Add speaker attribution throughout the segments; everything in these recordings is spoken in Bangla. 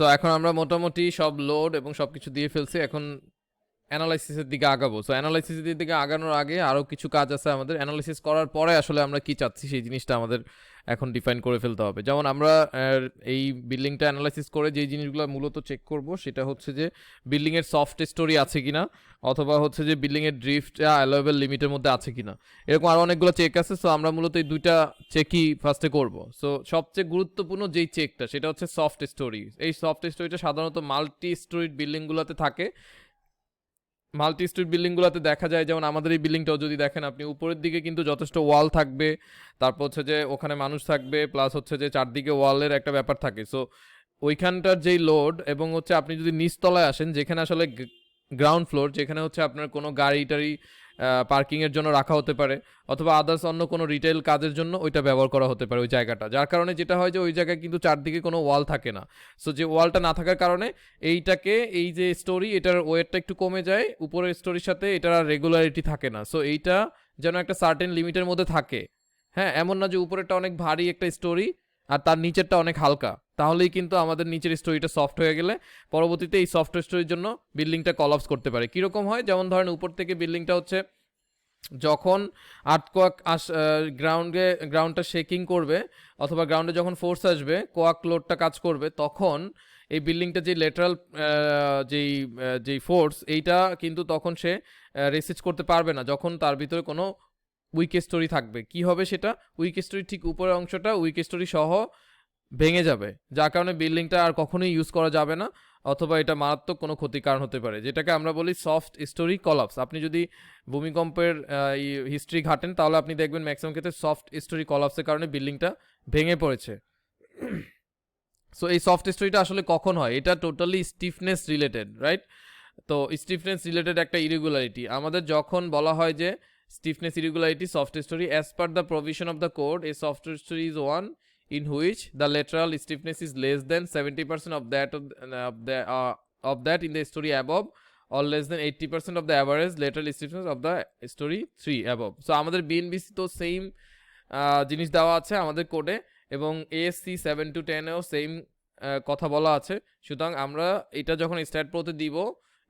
Speaker 1: সো এখন আমরা মোটামুটি সব লোড এবং সবকিছু দিয়ে ফেলছি, এখন অ্যানালাইসিসের দিকে আগাবো। সো অ্যানালাইসিসের দিকে আগানোর আগে আরও কিছু কাজ আছে আমাদের। অ্যানালাইসিস করার পরে আসলে আমরা কি চাচ্ছি সেই জিনিসটা আমাদের এখন ডিফাইন করে ফেলতে হবে। যেমন আমরা এই বিল্ডিংটা অ্যানালাইসিস করে যেই জিনিসগুলো মূলত চেক করব সেটা হচ্ছে যে বিল্ডিংয়ের সফট স্টোরি আছে কিনা, অথবা হচ্ছে যে বিল্ডিংয়ের ড্রিফটটা অ্যালোয়েবল লিমিটের মধ্যে আছে কিনা, এরকম আরও অনেকগুলো চেক আছে। সো আমরা মূলত এই দুইটা চেকই ফার্স্টে করব। সো সবচেয়ে গুরুত্বপূর্ণ যেই চেকটা সেটা হচ্ছে সফট স্টোরি। এই সফট স্টোরিটা সাধারণত মাল্টি স্টোরিড বিল্ডিংগুলোতে থাকে। মাল্টি স্ট্রিট বিল্ডিংগুলোতে দেখা যায়, যেমন আমাদের এই বিল্ডিংটাও যদি দেখেন আপনি, উপরের দিকে কিন্তু যথেষ্ট ওয়াল থাকবে, তারপর হচ্ছে যে ওখানে মানুষ থাকবে, প্লাস হচ্ছে যে চারদিকে ওয়ালের একটা ব্যাপার থাকে। সো ওইখানটার যেই লোড, এবং হচ্ছে আপনি যদি নিচতলায় আসেন যেখানে আসলে গ্রাউন্ড ফ্লোর, যেখানে হচ্ছে আপনার কোনো গাড়ি টাড়ি পার্কিংয়ের জন্য রাখা হতে পারে, অথবা আদার্স অন্য কোনো রিটেল কাজের জন্য ওইটা ব্যবহার করা হতে পারে ওই জায়গাটা, যার কারণে যেটা হয় যে ওই জায়গায় কিন্তু চারদিকে কোনো ওয়াল থাকে না। সো যে ওয়ালটা না থাকার কারণে এইটাকে, এই যে স্টোরি, এটার ওয়েটটা একটু কমে যায়, উপরের স্টোরির সাথে এটার আর রেগুলারিটি থাকে না। সো এইটা যেন একটা সার্টেন লিমিটের মধ্যে থাকে। হ্যাঁ, এমন না যে উপরেরটা অনেক ভারী একটা স্টোরি আর তার নিচেরটা অনেক হালকা, তাহলেই কিন্তু আমাদের নিচের স্টোরিটা সফট হয়ে গেলে পরবর্তীতে এই সফট স্টোরির জন্য বিল্ডিংটা কলাপস করতে পারে। কীরকম হয়, যেমন ধরেন উপর থেকে বিল্ডিংটা হচ্ছে যখন আর্থকোয়াক গ্রাউন্ডটা শেকিং করবে, অথবা গ্রাউন্ডে যখন ফোর্স আসবে, কোয়াক লোডটা কাজ করবে, তখন এই বিল্ডিংটা যে লেটারাল যেই ফোর্স, এইটা কিন্তু তখন সে রেসিস্ট করতে পারবে না যখন তার ভিতরে কোনো উইক স্টোরি থাকবে। কি হবে সেটা, উইক স্টোরি ঠিক উপরের অংশটা উইক স্টোরি সহ ভেঙে যাবে, যার কারণে বিল্ডিংটা আর কখনোই ইউজ করা যাবে না, অথবা এটা মারাত্মক কোনো ক্ষতির কারণ হতে পারে, যেটাকে আমরা বলি সফট স্টোরি কলাপস। আপনি যদি ভূমিকম্পের হিস্ট্রি ঘাটেন তাহলে আপনি দেখবেন ম্যাক্সিমাম ক্ষেত্রে সফট স্টোরি কলাপসের কারণে বিল্ডিংটা ভেঙে পড়েছে। সো এই সফট স্টোরিটা আসলে কখন হয়, এটা টোটালি স্টিফনেস রিলেটেড, রাইট? তো স্টিফনেস রিলেটেড একটা ইরেগুলারিটি আমাদের যখন বলা হয় যে stiffness irregularity soft story, as per the provision of the code, a soft story is one in which the lateral stiffness is less than 70% of that in the story above, or less than 80% of the average lateral stiffness of the story 3 above. So আমাদের BNBC তো সেম জিনিস দেওয়া আছে আমাদের কোডে, এবং ASC 7 to 10 এও সেম কথা বলা আছে। সুতরাং আমরা এটা যখন স্ট্যাট প্রোতে দিব,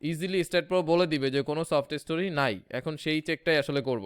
Speaker 1: ইজিলি স্ট্যাট প্রো বলে দিবে যে কোনো সফট স্টোরি নাই, এখন সেই চেকটাই আসলে করব।